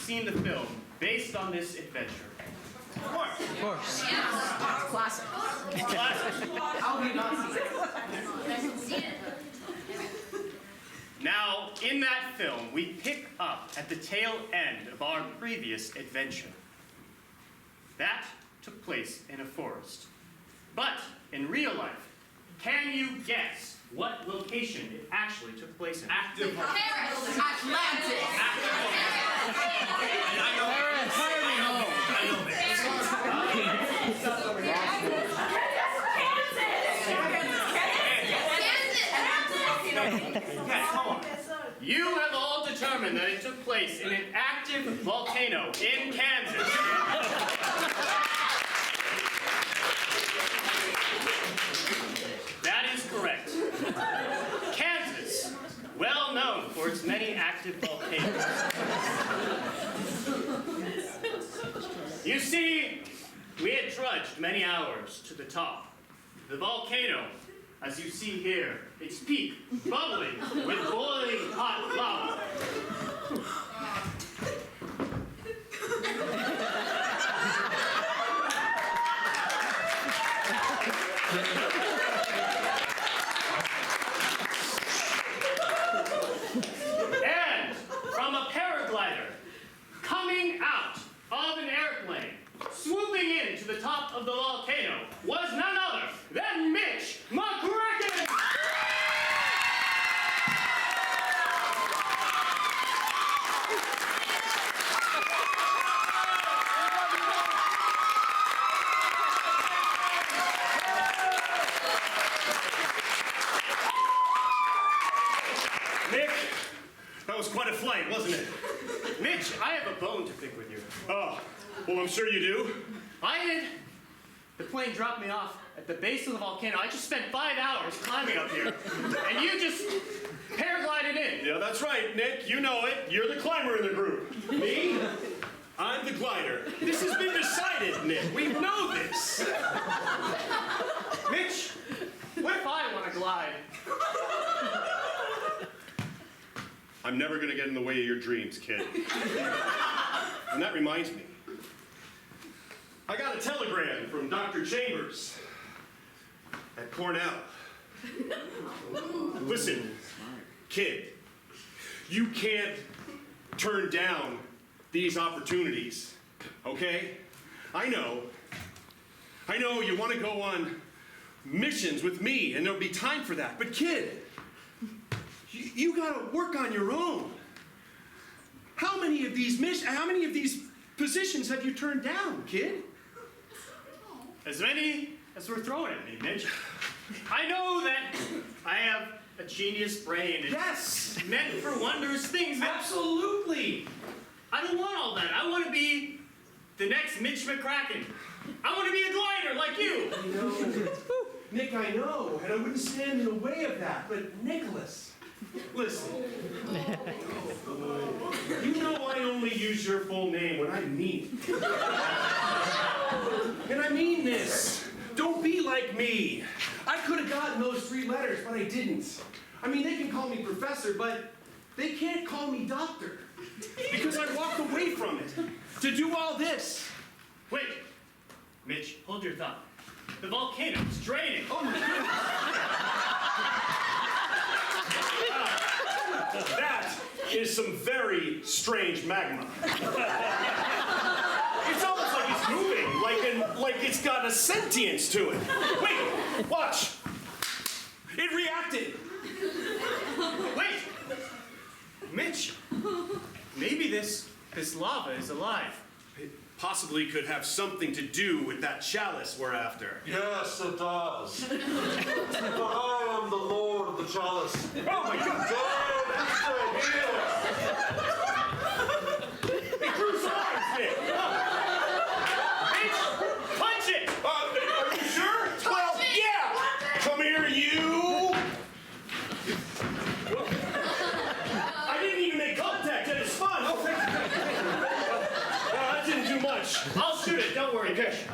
seen the film based on this adventure? Of course. Of course. Classic. Classic. How have you not seen it? Now, in that film, we pick up at the tail end of our previous adventure. That took place in a forest. But in real life, can you guess what location it actually took place in? Active. Paris. Atlantis. I know You have all determined that it took place in an active volcano in Kansas. That is correct. Kansas, well known for its many active volcanoes. You see, we had trudged many hours to the top. The volcano, as you see here, its peak bubbling with boiling hot lava. And from a paraglider coming out of an airplane, swooping into the top of the volcano, was none other than Mitch McCracken! Nick, that was quite a flight, wasn't it? Mitch, I have a bone to pick with you. Oh, well, I'm sure you do. I did. The plane dropped me off at the base of the volcano. I just spent 5 hours climbing up here. And you just paraglided in. Yeah, that's right, Nick. You know it. You're the climber in the group. Me? I'm the glider. This has been decided, Nick. We know this. Mitch, what if I want to glide? I'm never going to get in the way of your dreams, kid. And that reminds me. I got a telegram from Dr. Chambers at Cornell. Listen, kid, you can't turn down these opportunities, okay? I know you want to go on missions with me, and there'll be time for that. But kid, you got to work on your own. How many of these positions have you turned down, kid? As many as were thrown at me, Mitch. I know that I have a genius brain. And Yes! meant for wondrous things. Absolutely! I don't want all that. I want to be the next Mitch McCracken. I want to be a glider like you. I know. Nick, I know, and I wouldn't stand in the way of that, but Nicholas, listen. You know I only use your full name when I mean it. And I mean this. Don't be like me. I could have gotten those 3 letters, but I didn't. I mean, they can call me professor, but they can't call me doctor. Because I walked away from it to do all this. Wait. Mitch, hold your thought. The volcano is draining. Oh my goodness. That is some very strange magma. It's almost like it's moving, like it's got a sentience to it. Wait, watch. It reacted. Wait! Mitch, maybe this lava is alive. It possibly could have something to do with that chalice we're after. Yes, it does. For I am the Lord of the Chalice. Oh my God! Don't stay here! It grew size, Nick! Mitch, punch it! Are you sure? Well, yeah! Come here, you! I didn't even make contact, and it's fun! Oh, thank you. That didn't do much. I'll shoot it, don't worry, Okay. Mitch.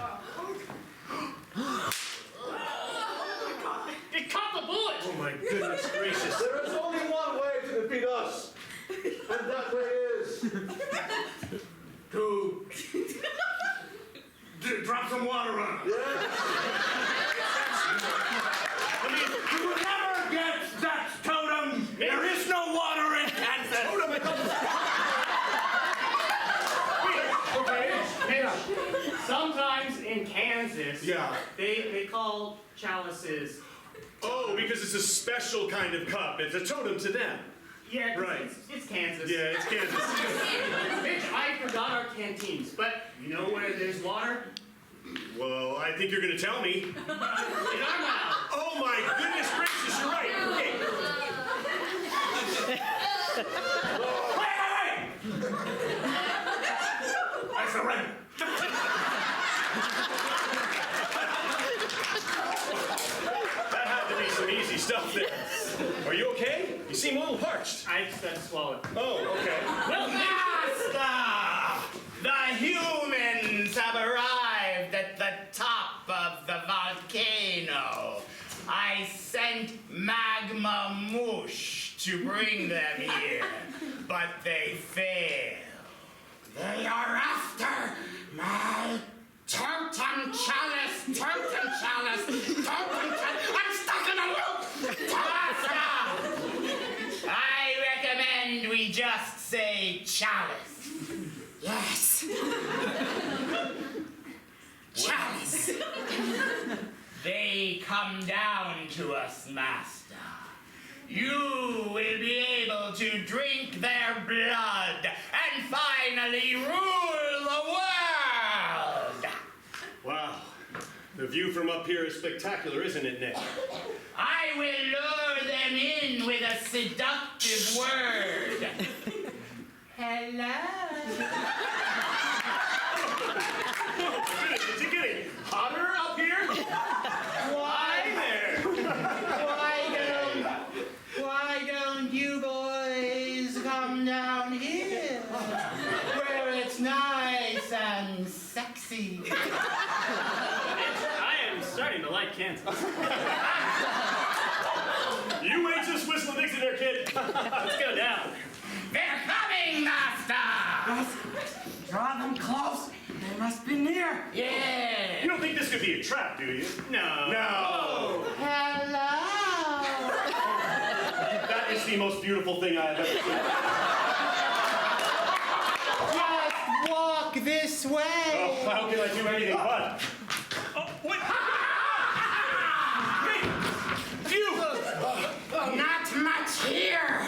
It caught the bullet! Oh my goodness gracious. There is only one way to defeat us, and that way is drop some water on him. I mean, you will never get that totem. There is no water in Kansas. Okay. Sometimes in Kansas, Yeah. they call chalices. Oh, because it's a special kind of cup. It's a totem to them. Yeah, 'cause Right. it's Kansas. Yeah, it's Kansas. Mitch, I forgot our canteens, but you know where there's water? Well, I think you're going to tell me. In our mouth. Oh my goodness gracious, you're right. Okay. Wait! I surrender. That had to be some easy stuff there. Are you okay? You seem a little parched. I just got to swallow it. Oh, okay. Well, Master! The humans have arrived at the top of the volcano. I sent magma mush to bring them here, but they failed. They are after my totem chalice, totem chalice, totem chalice. I'm stuck in a loop! Master! I recommend we just say chalice. Yes. Chalice. They come down to us, Master. You will be able to drink their blood and finally rule the world. Wow. The view from up here is spectacular, isn't it, Nick? I will lure them in with a seductive word. Hello. Is it getting hotter up here? Why there? Why don't you boys come down here where it's nice and sexy? I am starting to like Kansas. You wait till Whistle Dixie there, kid. Let's go down. They're coming, Master! Draw them close. They must be near. Yeah. You don't think this could be a trap, do you? No. No. Hello. That is the most beautiful thing I have ever seen. Just walk this way. Oh, how can I do anything but? Oh, what? You! Not much here.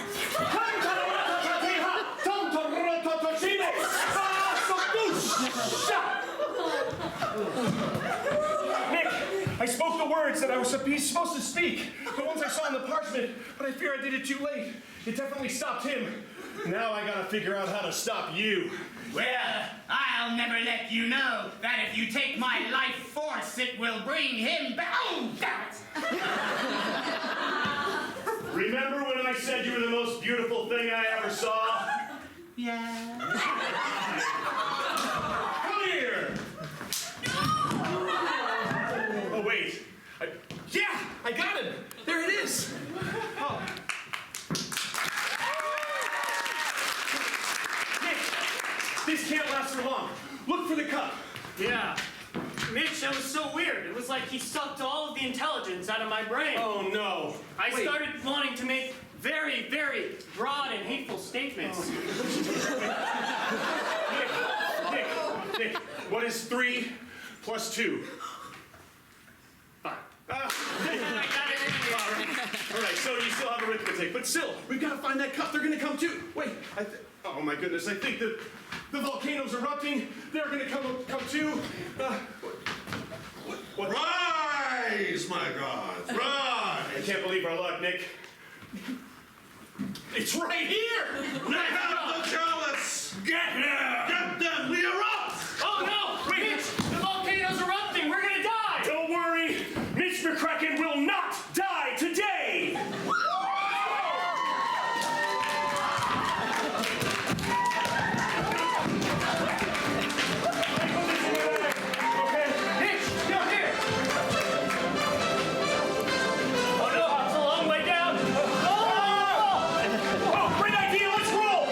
Nick, I spoke the words that I was supposed to speak. The ones I saw in the parchment, but I fear I did it too late. It definitely stopped him. Now I gotta figure out how to stop you. Well, I'll never let you know that if you take my life force, it will bring him back. Oh, damn it! Remember when I said you were the most beautiful thing I ever saw? Yeah. Come here! Oh, wait. Yeah, I got him. There it is. Oh. Nick, this can't last for long. Look for the cup. Yeah. Mitch, that was so weird. It was like he sucked all of the intelligence out of my brain. Oh, no. I Wait. started wanting to make very, very broad and hateful statements. Nick, what is 3 plus 2? 5. All right, so you still have arithmetic, but still, we've got to find that cup. They're going to come too. Wait, oh my goodness, I think the volcano's erupting. They're going to come too. What? Rise, my gods, rise! I can't believe our luck, Nick. It's right here! We have the chalice! Get here! Get them! We erupt! Oh no! Mitch, the volcano's erupting! We're gonna die! Don't worry, Mitch McCracken will not die today! Mitch, down here! Oh no, it's a long way down! Oh, great idea, let's roll!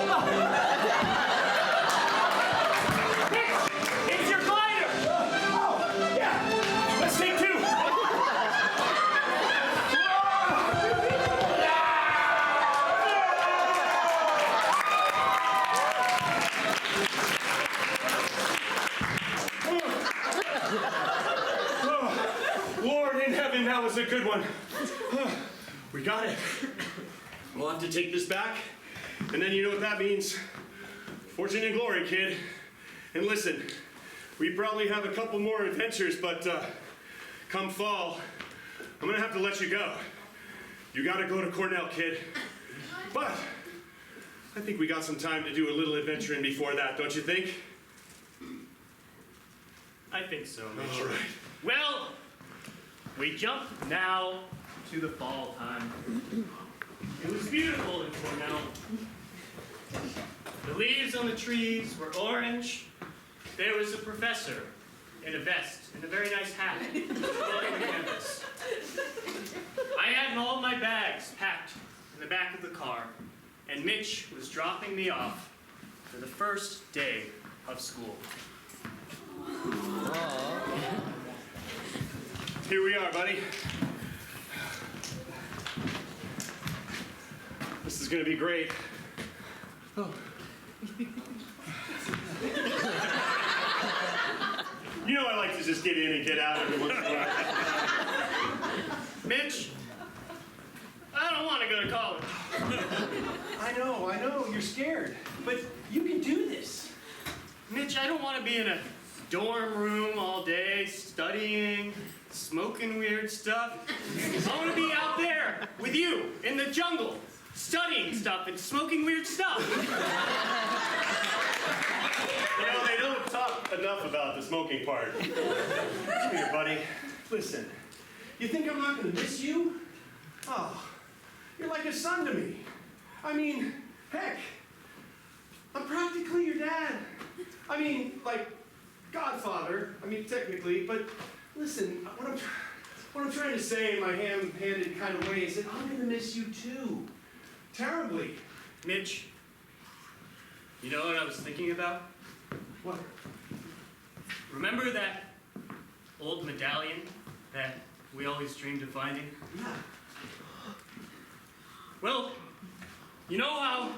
was a good one. We got it. We'll have to take this back, and then you know what that means. Fortune and glory, kid. And listen, we probably have a couple more adventures, but come fall, I'm gonna have to let you go. You gotta go to Cornell, kid. But I think we got some time to do a little adventuring before that, don't you think? I think so, Mitch. All right. Well, we jump now to the fall time. It was beautiful in Cornell. The leaves on the trees were orange. There was a professor in a vest and a very nice hat walking the campus. I had all my bags packed in the back of the car, and Mitch was dropping me off for the first day of school. Here we are, buddy. This is gonna be great. Oh. You know I like to just get in and get out every once in a while. Mitch, I don't want to go to college. I know, you're scared, but you can do this. Mitch, I don't want to be in a dorm room all day studying, smoking weird stuff. I want to be out there with you in the jungle, studying stuff and smoking weird stuff. You know, they don't talk enough about the smoking part. Come here, buddy. Listen, you think I'm not gonna miss you? Oh, you're like a son to me. I mean, heck, I'm practically your dad. I mean, like, godfather, I mean, technically, but listen, what I'm trying to say in my ham-handed kind of way is that I'm gonna miss you too. Terribly. Mitch, you know what I was thinking about? What? Remember that old medallion that we always dreamed of finding? Yeah. Well, you know how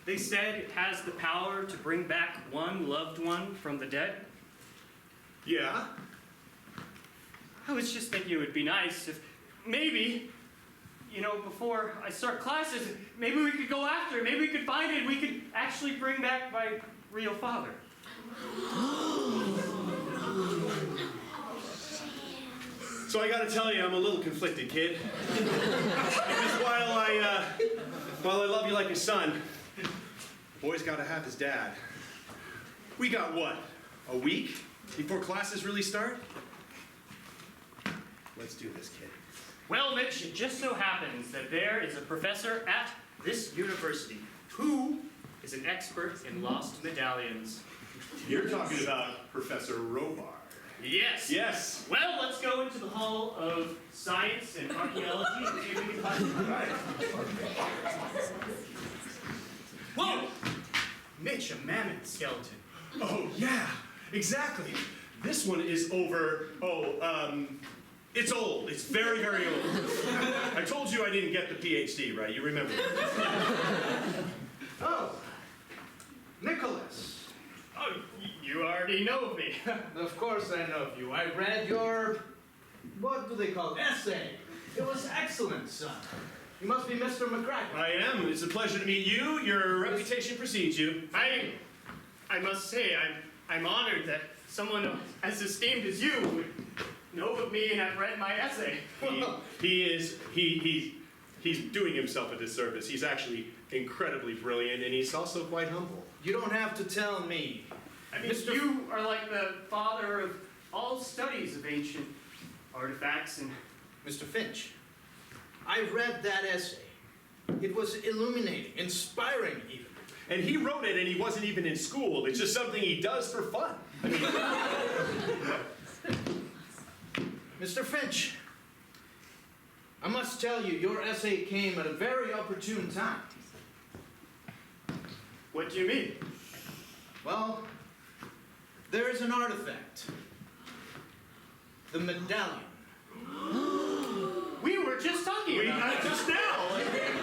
they said it has the power to bring back one loved one from the dead? Yeah? I was just thinking it would be nice if maybe, you know, before I start classes, maybe we could go after it, maybe we could find it, and we could actually bring back my real father. So I gotta tell you, I'm a little conflicted, kid. Because while I love you like a son, a boy's gotta have his dad. We got what, a week before classes really start? Let's do this, kid. Well, Mitch, it just so happens that there is a professor at this university who is an expert in lost medallions. You're talking about Professor Robar. Yes. Yes. Well, let's go into the Hall of Science and Archaeology and see if we can find it. Whoa! Mitch, a mammoth skeleton. Oh, yeah, exactly. This one is over, it's old. It's very, very old. I told you I didn't get the PhD, right? You remember that. Oh, Nicholas. Oh, you already know of me. Of course I know of you. I read your, what do they call it? Essay. It was excellent, son. You must be Mr. McCracken. I am. It's a pleasure to meet you. Your reputation precedes you. I must say, I'm honored that someone as esteemed as you would know of me and have read my essay. He's doing himself a disservice. He's actually incredibly brilliant, and he's also quite humble. You don't have to tell me. I mean, you are like the father of all studies of ancient artifacts and... Mr. Finch, I read that essay. It was illuminating, inspiring even. And he wrote it, and he wasn't even in school. It's just something he does for fun. I mean, Mr. Finch, I must tell you, your essay came at a very opportune time. What do you mean? Well, there is an artifact. The medallion. We were just talking we about got it. it just now,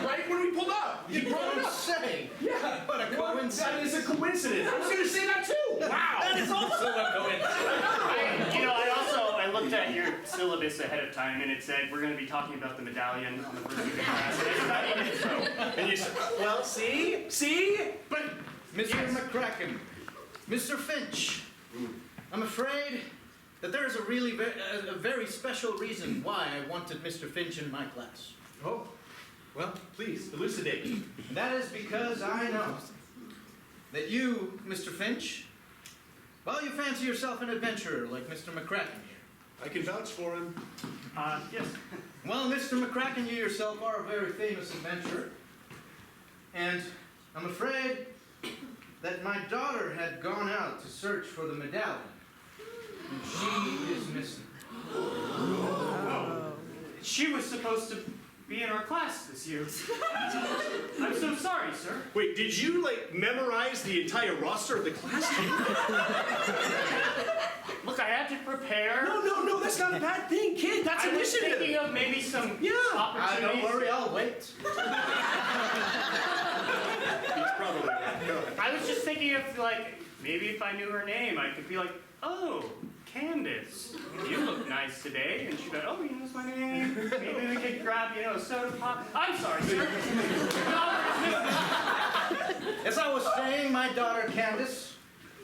right when we pulled up. He brought it up. Say, Yeah, what a coincidence. That is a coincidence. I was going to say that too. Wow. That is also a coincidence. I looked at your syllabus ahead of time, and it said we're going to be talking about the medallion on the first week of class. And I studied it, so. And you said, Well, see? But Mr. McCracken, Mr. Finch, I'm afraid that there is a very special reason why I wanted Mr. Finch in my class. oh, well, please, elucidate. And that is because I know that you, Mr. Finch, well, you fancy yourself an adventurer like Mr. McCracken here. I can vouch for him. yes. Well, Mr. McCracken, you yourself are a very famous adventurer. And I'm afraid that my daughter had gone out to search for the medallion. And she is missing. She was supposed to be in our class this year. I'm so sorry, sir. Wait, did you, like, memorize the entire roster of the class? Look, I had to prepare. No, that's not a bad thing, kid. That's I was initiative. thinking of maybe some Don't opportunities. worry, I'll wait. He's probably right. Go ahead. I was just thinking of, like, maybe if I knew her name, I could be like, oh, Candace, you look nice today. And she'd be like, oh, you know what's my name? Maybe we could grab, a soda pop. I'm sorry, sir. As I was saying, my daughter Candace,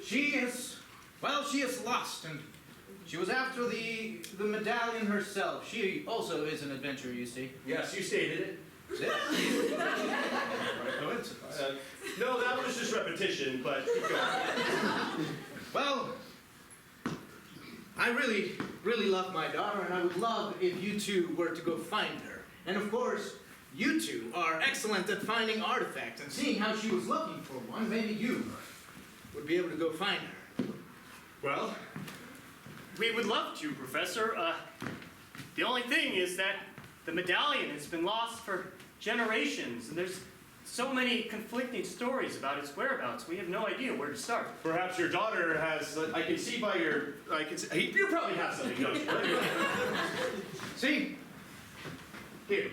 she is lost, and she was after the medallion herself. She also is an adventurer, you see. Yes, you stated it. Yes. Coincidence. No, that was just repetition, but keep going. Well, I really, really love my daughter, and I would love if you two were to go find her. And of course, you two are excellent at finding artifacts, and seeing how she was looking for one, maybe you would be able to go find her. Well, We would love to, Professor. The only thing is that the medallion has been lost for generations, and there's so many conflicting stories about its whereabouts. We have no idea where to start. perhaps your daughter has, I can see by you probably have something, don't you? See? Here.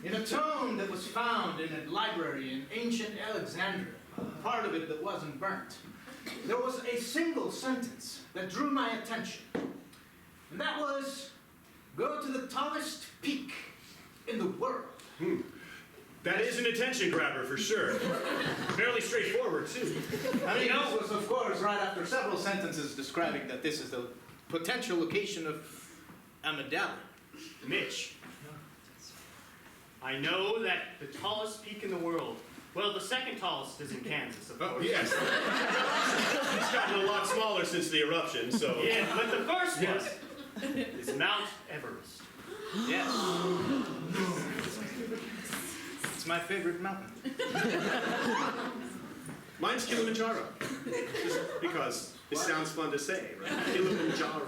In a tome that was found in a library in ancient Alexandria, part of it that wasn't burnt, there was a single sentence that drew my attention. And that was, go to the tallest peak in the world. That is an attention grabber for sure. Fairly straightforward, too. I mean, this was, of course, right after several sentences describing that this is the potential location of a medallion. Mitch, I know that the tallest peak in the world, well, the second tallest is in Kansas, of course. Oh, yes. It's gotten a lot smaller since the eruption, so. Yeah, but the first one is Mount Everest. Yes. It's my favorite mountain. Mine's Kilimanjaro. Just because it sounds fun to say, right? Kilimanjaro.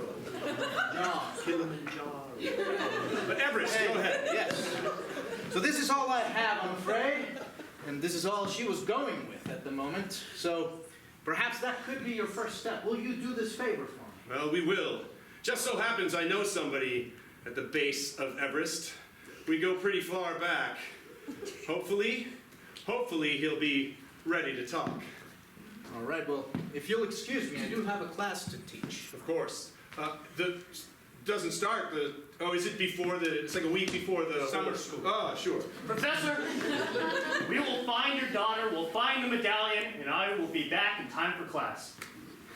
Kilimanjaro. But Everest, go ahead. Yes. So this is all I have, I'm afraid. And this is all she was going with at the moment. So perhaps that could be your first step. Will you do this favor for me? Well, we will. Just so happens I know somebody at the base of Everest. We go pretty far back. Hopefully he'll be ready to talk. All right, well, if you'll excuse me, I do have a class to teach. Of course. Doesn't start is it before it's like a week before the Summer school. Oh, sure. Professor, we will find your daughter, we'll find the medallion, and I will be back in time for class.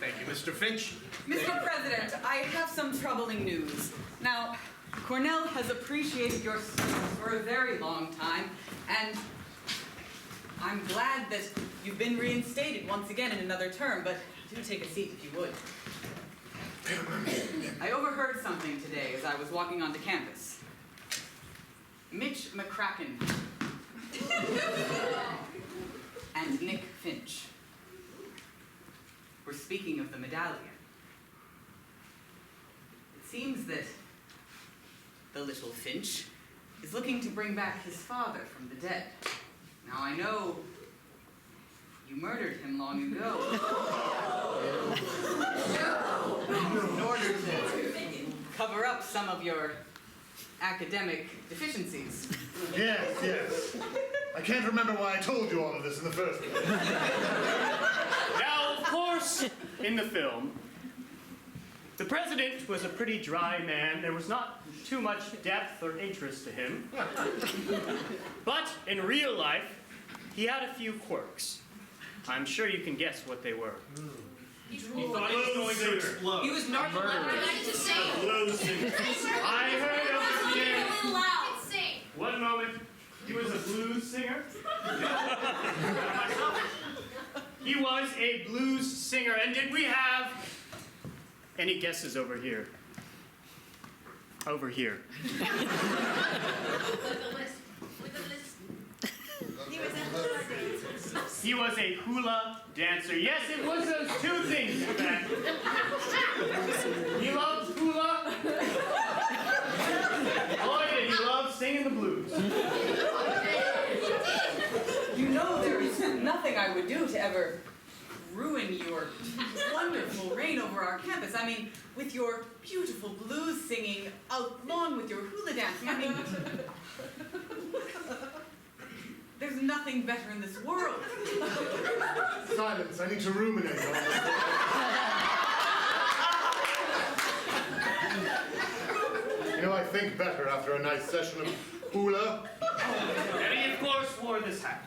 Thank you, Mr. Finch. Mr. President, I have some troubling news. Now, Cornell has appreciated your service for a very long time, and I'm glad that you've been reinstated once again in another term, but do take a seat if you would. I overheard something today as I was walking onto campus. Mitch McCracken and Nick Finch were speaking of the medallion. It seems that the little Finch is looking to bring back his father from the dead. Now, I know you murdered him long ago. In order to cover up some of your academic deficiencies. Yes. I can't remember why I told you all of this in the first place. Now, of course, in the film, The president was a pretty dry man. There was not too much depth or interest to him. But in real life, he had a few quirks. I'm sure you can guess what they were. He thought he was going to explode. He was narcoleptic. I heard of his name. Loud. One moment. He was a blues singer. He was a blues singer. And did we have any guesses over here? Over here. He was a hula dancer. Yes, it was those two things, in fact. He loved hula. Oh, yeah, he loved singing the blues. You know there is nothing I would do to ever ruin your wonderful reign over our campus. I mean, with your beautiful blues singing along with your hula dancing. I mean, there's nothing better in this world. Silence, I need to ruminate on this. You know, I think better after a nice session of hula. And he, of course, wore this hat.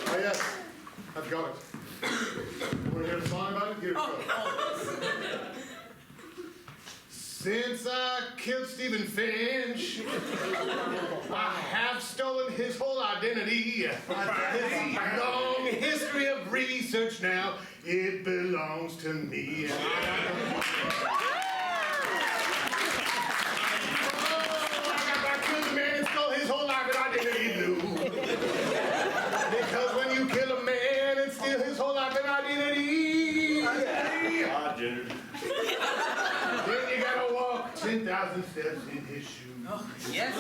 Oh, yes, I've got it. Want to hear a song about it? Here it goes. Since I killed Stephen Finch, I have stolen his whole identity. His long history of research now, it belongs to me. Oh, I killed the man and stole his whole life and identity too. Because when you kill a man and steal his whole life and identity, then you gotta walk 10,000 steps in his shoes. Oh, yes.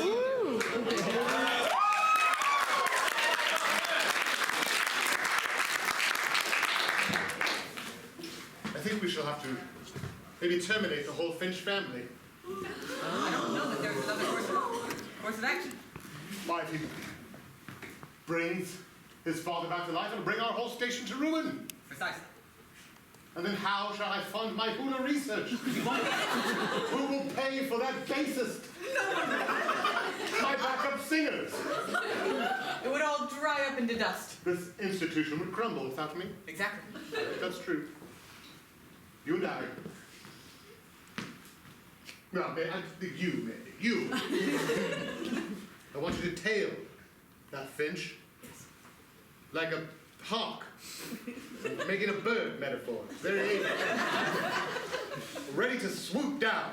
I think we shall have to maybe terminate the whole Finch family. I don't know that there's another course of action. Why, if he brings his father back to life, it'll bring our whole station to ruin. Precisely. And then how shall I fund my hula research? Who will pay for that bassist? My backup singers. It would all dry up into dust. This institution would crumble without me. Exactly. That's true. You and I. No, you. I want you to tail that Finch like a hawk. Making a bird metaphor. Very able. Ready to swoop down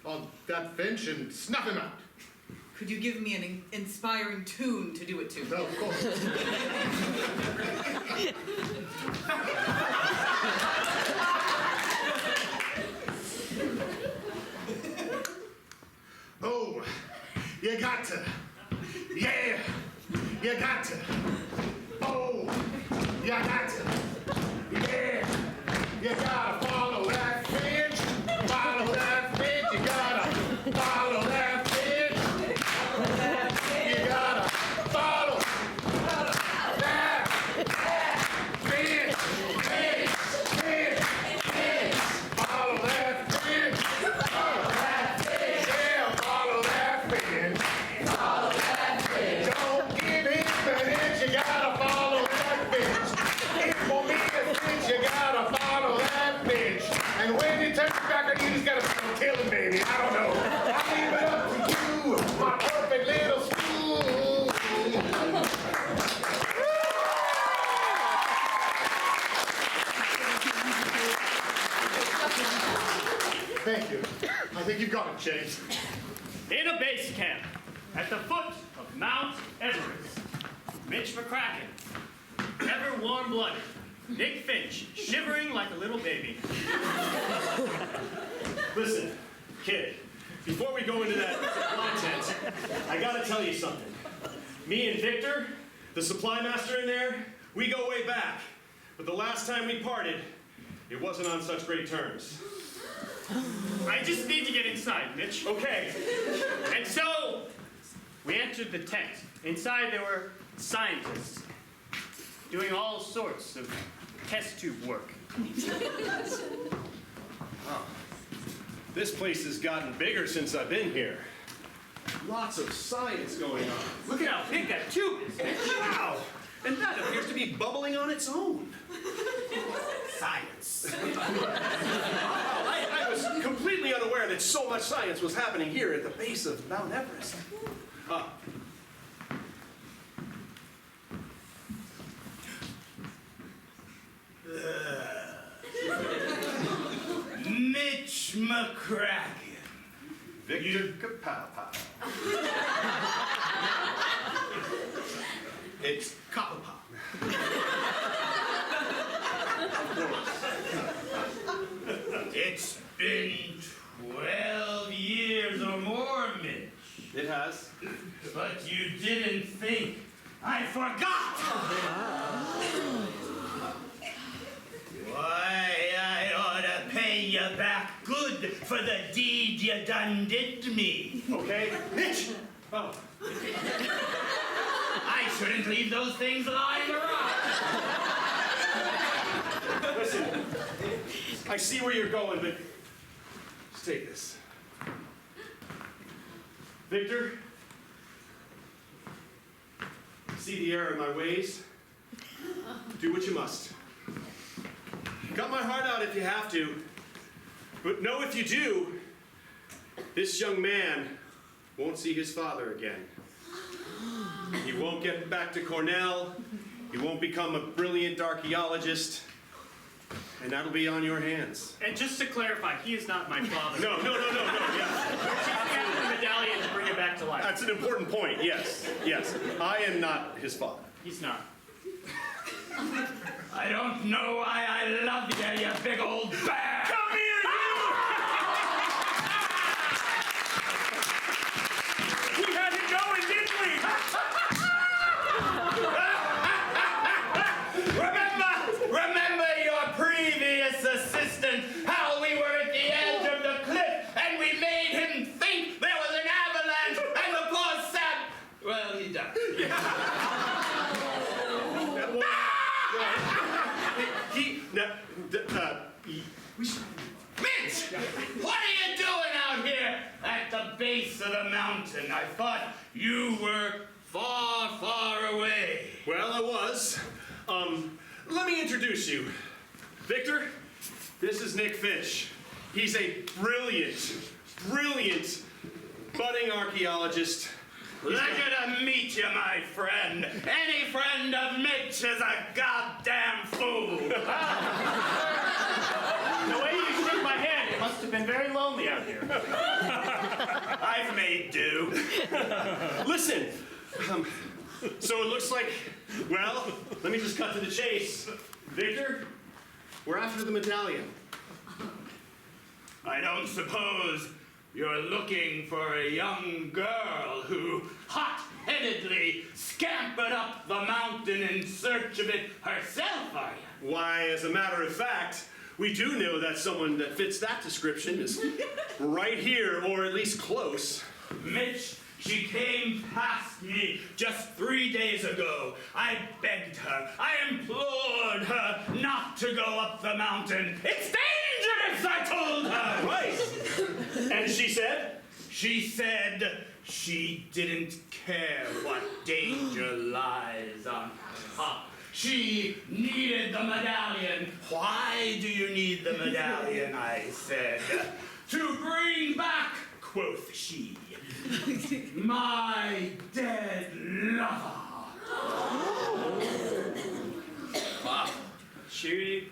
on that Finch and snuff him out. Could you give me an inspiring tune to do it to? No, of course. Oh, you got to. Yeah, you got to. Oh, you got to. Yeah, you gotta follow that Finch. Follow that Finch. You gotta follow that Finch. You gotta follow that Finch. Follow that Finch. Follow that Finch. Yeah, follow that Finch. Follow that Finch. Don't give him an inch. You gotta follow that Finch. If for me a Finch, you gotta follow that Finch. And when he turns back on you, just gotta kill him, baby. I don't know. I leave it up to you, my perfect little school. Thank you. I think you've got it, James. In a base camp at the foot of Mount Everest, Mitch McCracken, ever warm-blooded, Nick Finch, shivering like a little baby. Listen, kid, before we go into that content, I gotta tell you something. Me and Victor, the supply master in there, we go way back. But the last time we parted, it wasn't on such great terms. I just need to get inside, Mitch. Okay. And so, we entered the tent. Inside there were scientists doing all sorts of test tube work. This place has gotten bigger since I've been here. Lots of science going on. Look at how big that tube is, Mitch. Wow! And that appears to be bubbling on its own. Science. I was completely unaware that so much science was happening here at the base of Mount Everest. Mitch McCracken. Victor Kapow. It's copper pop. It's been 12 years or more, Mitch. It has. But you didn't think I forgot! Why, I ought to pay you back good for the deed you done did to me. Okay. Mitch! Oh. I shouldn't leave those things lying around. Listen, I see where you're going, but just take this. Victor, see the error in my ways? Do what you must. Cut my heart out if you have to, but know if you do, this young man won't see his father again. He won't get back to Cornell. He won't become a brilliant archaeologist. And that'll be on your hands. And just to clarify, he is not my father. No, yeah. We're chasing after the medallion to bring it back to life. That's an important point, yes. I am not his father. He's not. I don't know why I love you, you big old bear. Come here, you! We had it going, didn't we? Remember your previous assistant, how we were at the edge of the cliff and we made him think there was an avalanche and the poor sap. Well, he died. Mitch, what are you doing out here at the base of the mountain? I thought you were far, far away. Well, I was. Let me introduce you. Victor, this is Nick Fish. He's a brilliant budding archaeologist. Pleasure to meet you, my friend. Any friend of Mitch is a goddamn fool. The way you shook my hand, it must have been very lonely out here. I've made do. Listen, so it looks like, well, let me just cut to the chase. Victor, we're after the medallion. I don't suppose you're looking for a young girl who hot-headedly scampered up the mountain in search of it herself, are you? Why, as a matter of fact, we do know that someone that fits that description is right here, or at least close. Mitch, she came past me just 3 days ago. I begged her, I implored her not to go up the mountain. It's dangerous, I told her. Right. And she said? She said she didn't care what danger lies on top. She needed the medallion. Why do you need the medallion, I said. To bring back, quoth she, my dead lover. Wow. She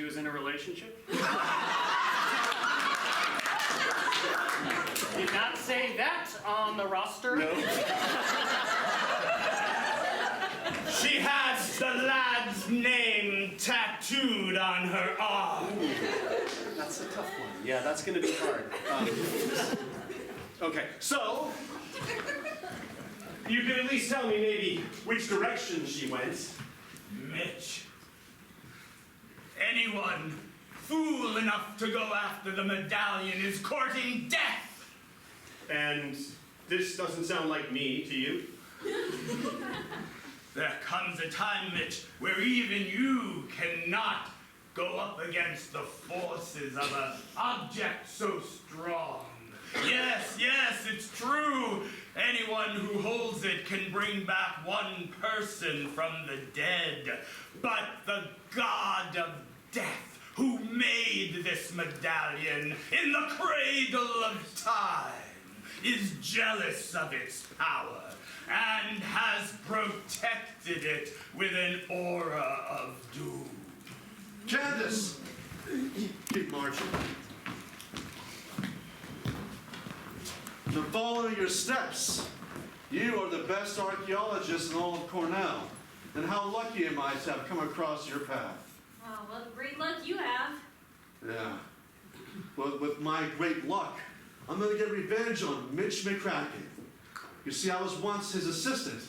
was in a relationship? Did not say that on the roster. No. She has the lad's name tattooed on her arm. That's a tough one. Yeah, that's going to be hard. Okay, so you can at least tell me maybe which direction she went. Mitch, anyone fool enough to go after the medallion is courting death. And this doesn't sound like me to you. There comes a time, Mitch, where even you cannot go up against the forces of an object so strong. Yes, it's true. Anyone who holds it can bring back one person from the dead. But the god of death who made this medallion in the cradle of time is jealous of its power and has protected it with an aura of doom. Candace! Keep marching. I'm following your steps. You are the best archaeologist in all of Cornell. And how lucky am I to have come across your path? Oh, well, great luck you have. Yeah. But with my great luck, I'm going to get revenge on Mitch McCracken. You see, I was once his assistant.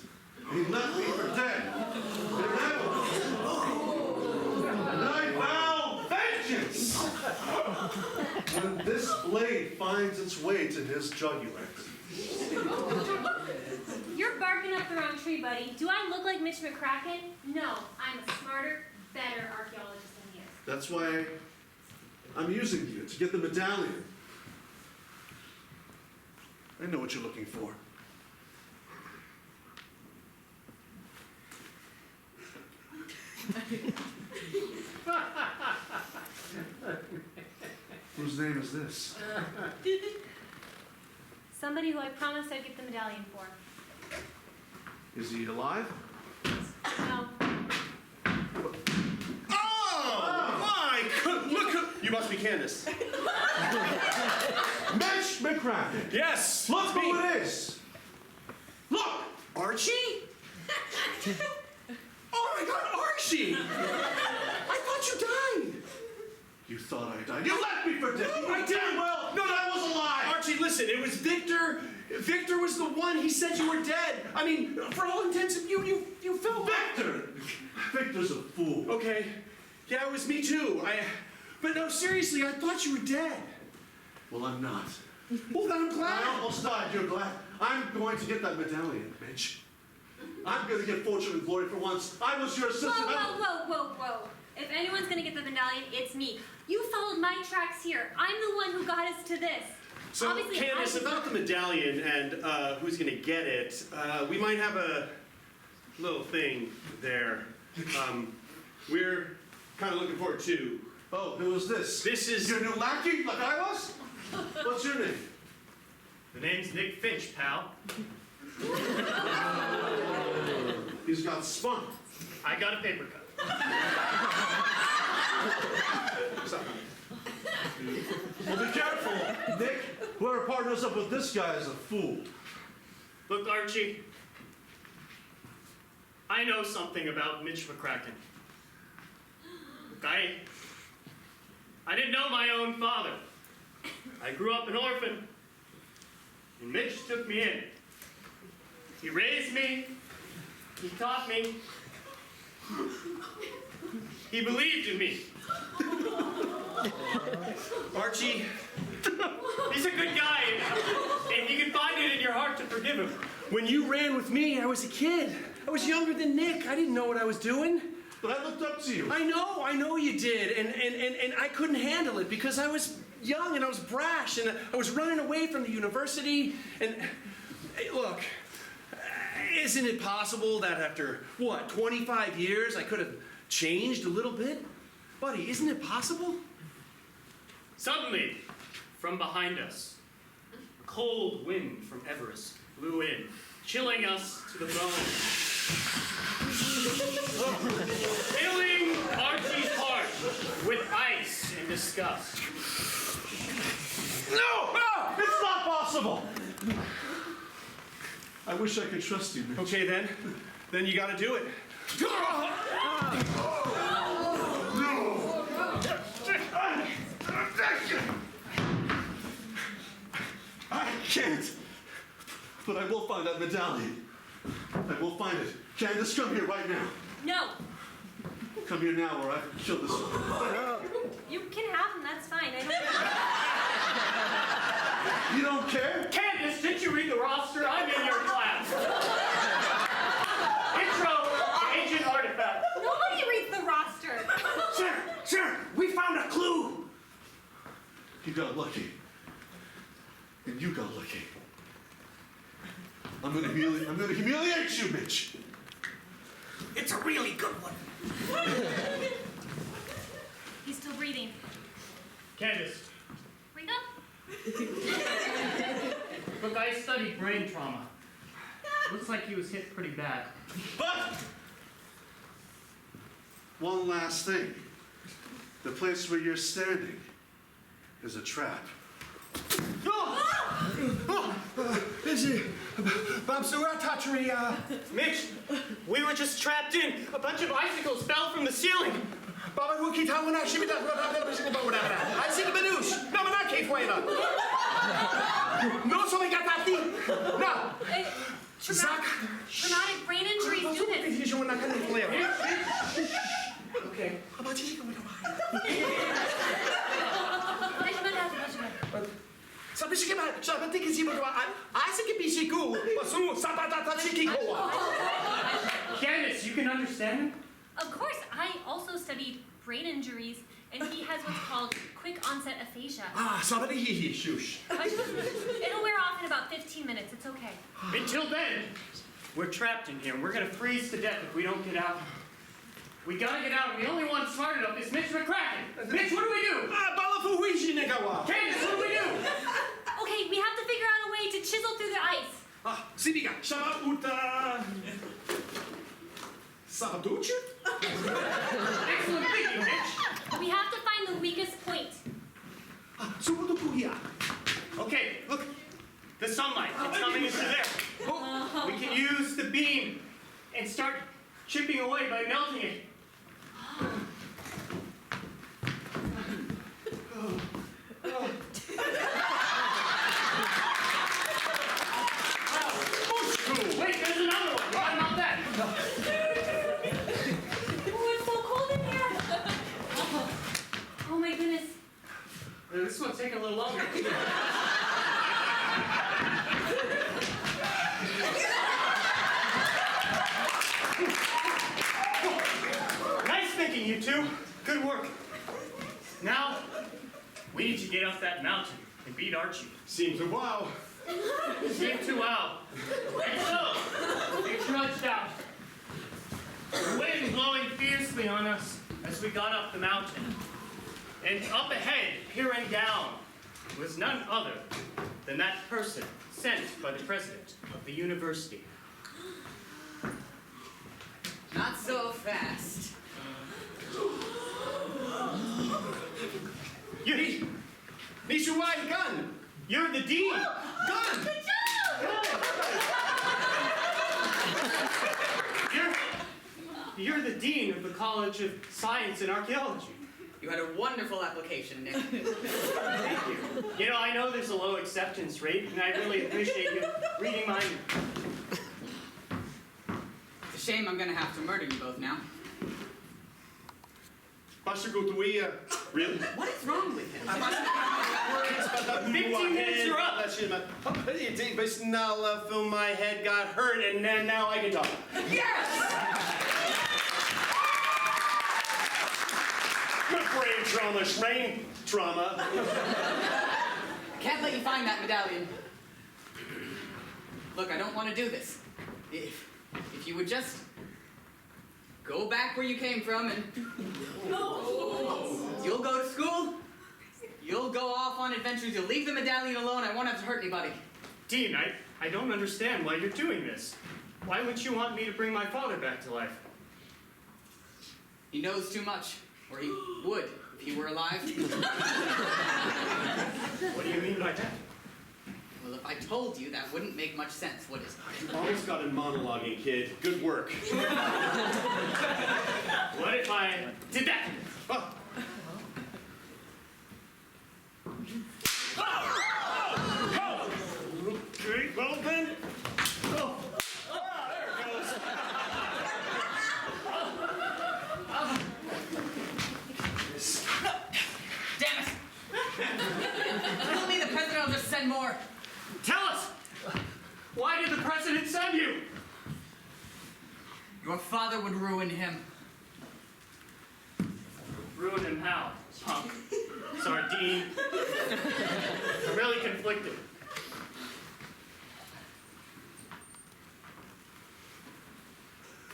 And he left me for dead. And I vow vengeance when this blade finds its way to his jugular. You're barking up the wrong tree, buddy. Do I look like Mitch McCracken? No, I'm a smarter, better archaeologist than he is. That's why I'm using you, to get the medallion. I know what you're looking for. Whose name is this? Somebody who I promised I'd get the medallion for. Is he alive? No. Oh, my! Look, you must be Candace. Mitch McCracken! Yes! Look who it is! Look! Archie? Oh my God, Archie! I thought you died. You thought I died. You left me for dead! No, I didn't. Well, no, I was alive! Archie, listen, it was Victor. Victor was the one. He said you were dead. I mean, for all intents, you fell back. Victor! Victor's a fool. Okay. Yeah, it was me too. But no, seriously, I thought you were dead. Well, I'm not. Well, then I'm glad. I almost died. You're glad. I'm going to get that medallion, Mitch. I'm going to get fortune and glory for once. I was your assistant. Whoa. If anyone's gonna get the medallion, it's me. You followed my tracks here. I'm the one who got us to this. So, Obviously, Candace, about the medallion and who's going to get it, we might have a little thing there. We're kind of looking forward to. Oh, who is this? This is... Your new lackey, like I was? What's your name? The name's Nick Finch, pal. He's got spunk. I got a paper cut. Well, be careful, Nick. Whoever partners up with this guy is a fool. Look, Archie, I know something about Mitch McCracken. Look, I didn't know my own father. I grew up an orphan, and Mitch took me in. He raised me, he taught me, he believed in me. Archie, he's a good guy, and you can find it in your heart to forgive him. When you ran with me, I was a kid. I was younger than Nick. I didn't know what I was doing. But I looked up to you. I know you did, and I couldn't handle it because I was young and I was brash and I was running away from the university. And hey, look, isn't it possible that after, 25 years I could have changed a little bit? Buddy, isn't it possible? Suddenly, from behind us, a cold wind from Everest blew in, chilling us to the bone. Filling Archie's heart with ice and disgust. No! It's not possible! I wish I could trust you, Mitch. Okay, then you gotta do it. I can't. But I will find that medallion. I will find it. Candace, come here right now. No. Come here now or I can kill this one. You can have them, that's fine. I don't... You don't care? Candace, didn't you read the roster? I'm in your class. Intro to Ancient Artifact. Nobody reads the roster. Sir, we found a clue. You got lucky. And you got lucky. I'm gonna humiliate you, Mitch. It's a really good one. He's still breathing. Candace, Wake up. look, I studied brain trauma. Looks like he was hit pretty bad. But One last thing. The place where you're standing is a trap. Mitch, we were just trapped in. A bunch of icicles fell from the ceiling. Traumatic brain injuries do this. Okay. Candace, you can understand him? Of course, I also studied brain injuries, and he has what's called quick onset aphasia. It'll wear off in about 15 minutes. It's okay. Until then, we're trapped in here. We're gonna freeze to death if we don't get out. We gotta get out, and the only one smart enough is Mitch McCracken. Mitch, what do we do? Candace, what do we do? Okay, we have to figure out a way to chisel through the ice. Excellent thinking, Mitch. We have to find the weakest point. Okay, look. The sunlight, it's coming into there. We can use the beam and start chipping away by melting it. Wait, there's another one. What about that? Oh, it's so cold in here. Oh my goodness. This one's taking a little longer. Nice thinking, you two. Good work. Now, we need to get up that mountain and beat Archie. seems a wow. Seemed to wow. And so, we trudged out. The wind blowing fiercely on us as we got up the mountain. And up ahead, peering down, was none other than that person sent by the president of the university. Not so fast. You're the dean. Gun! You're the dean of the College of Science and Archaeology. You had a wonderful application, Nick. Thank you. You know, I know there's a low acceptance rate, and I really appreciate you reading mine. It's a shame I'm gonna have to murder you both now. Really? What is wrong with him? 15 minutes, you're up. My head got hurt, and then now I can talk. Yes! Good brain trauma. Can't let you find that medallion. Look, I don't want to do this. If you would just go back where you came from and you'll go to school, you'll go off on adventures, you'll leave the medallion alone, I won't have to hurt anybody. Dean, I don't understand why you're doing this. Why would you want me to bring my father back to life? He knows too much, or he would if he were alive. What do you mean by that? Well, if I told you, that wouldn't make much sense, would it? You always got it monologuing, kid. Good work. What if I did that? Oh. Okay, well then. Oh. There it goes. anymore. Tell us! Why did the president send you? Your father would ruin him. Ruin him how, punk? Sardine? I'm really conflicted.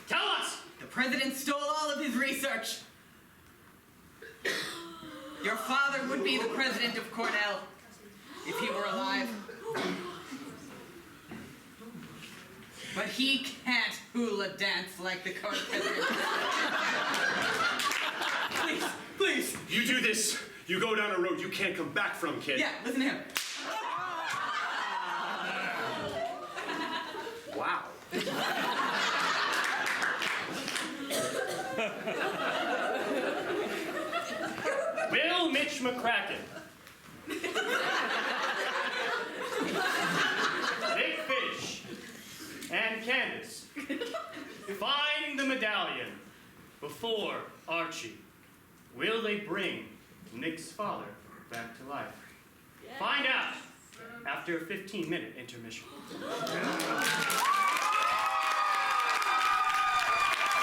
Tell us! The president stole all of his research. Your father would be the president of Cornell if he were alive. But he can't hula dance like the current president. Please, please. You do this, you go down a road you can't come back from, kid. Yeah, listen to him. Wow. Will Mitch McCracken, Big Fish, and Candace find the medallion before Archie? Will they bring Nick's father back to life? Find out after a 15-minute intermission.